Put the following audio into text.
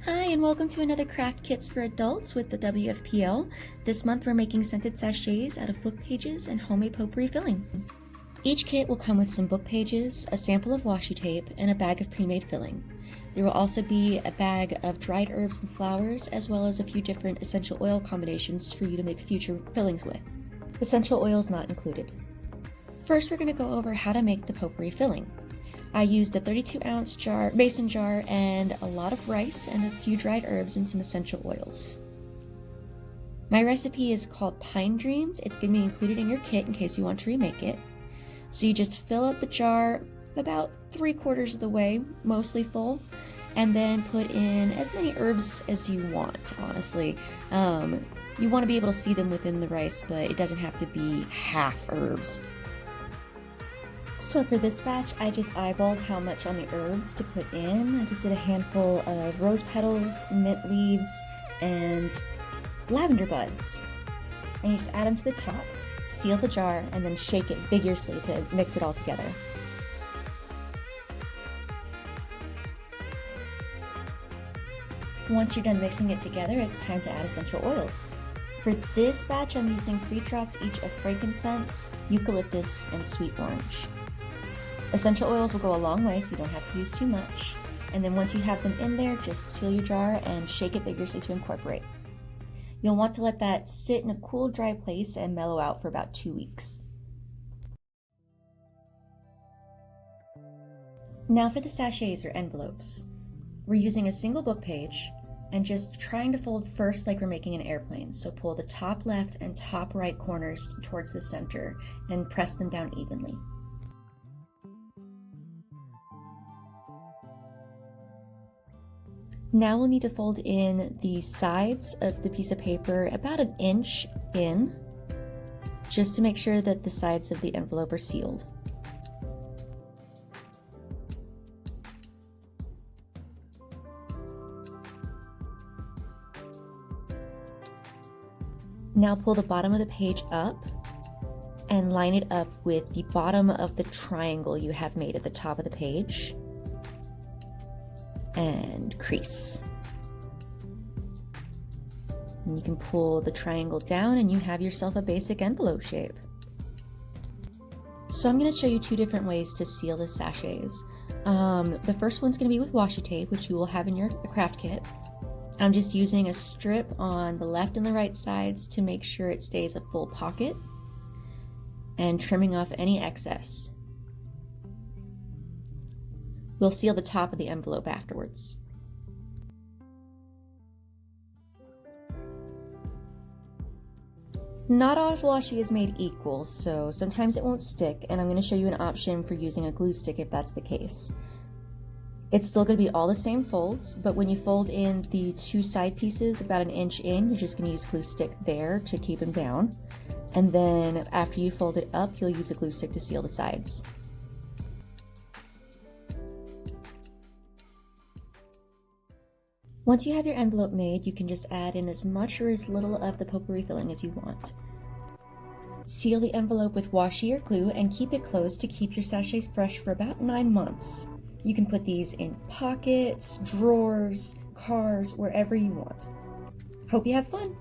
Hi, and welcome to another Craft Kits for Adults with the WFPL. This month we're making scented sachets out of book pages and homemade potpourri filling. Each kit will come with some book pages, a sample of washi tape, and a bag of pre-made filling. There will also be a bag of dried herbs and flowers, as well as a few different essential oil combinations for you to make future fillings with. Essential oils not included. First, we're going to go over how to make the potpourri filling. I used a 32-ounce mason jar and a lot of rice and a few dried herbs and some essential oils. My recipe is called Pine Dreams. It's going to be included in your kit in case you want to remake it. So you just fill up the jar about 3/4 of the way, mostly full, and then put in as many herbs as you want, honestly. You want to be able to see them within the rice, but it doesn't have to be half herbs. So for this batch, I just eyeballed how much on the herbs to put in. I just did a handful of rose petals, mint leaves, and lavender buds. And you just add them to the top, seal the jar, and then shake it vigorously to mix it all together. Once you're done mixing it together, it's time to add essential oils. For this batch, I'm using 3 drops each of frankincense, eucalyptus, and sweet orange. Essential oils will go a long way, so you don't have to use too much. And then once you have them in there, just seal your jar and shake it vigorously to incorporate. You'll want to let that sit in a cool, dry place and mellow out for about 2 weeks. Now for the sachets or envelopes. We're using a single book page and just trying to fold first like we're making an airplane. So pull the top left and top right corners towards the center and press them down evenly. Now we'll need to fold in the sides of the piece of paper about 1 inch in, just to make sure that the sides of the envelope are sealed. Now pull the bottom of the page up and line it up with the bottom of the triangle you have made at the top of the page. And crease. And you can pull the triangle down and you have yourself a basic envelope shape. So I'm going to show you 2 different ways to seal the sachets. The first one's going to be with washi tape, which you will have in your craft kit. I'm just using a strip on the left and the right sides to make sure it stays a full pocket, and trimming off any excess. We'll seal the top of the envelope afterwards. Not all washi is made equal, so sometimes it won't stick, and I'm going to show you an option for using a glue stick if that's the case. It's still going to be all the same folds, but when you fold in the 2 side pieces about 1 inch in, you're just going to use glue stick there to keep them down. And then after you fold it up, you'll use a glue stick to seal the sides. Once you have your envelope made, you can just add in as much or as little of the potpourri filling as you want. Seal the envelope with washi or glue and keep it closed to keep your sachets fresh for about 9 months. You can put these in pockets, drawers, cars, wherever you want. Hope you have fun!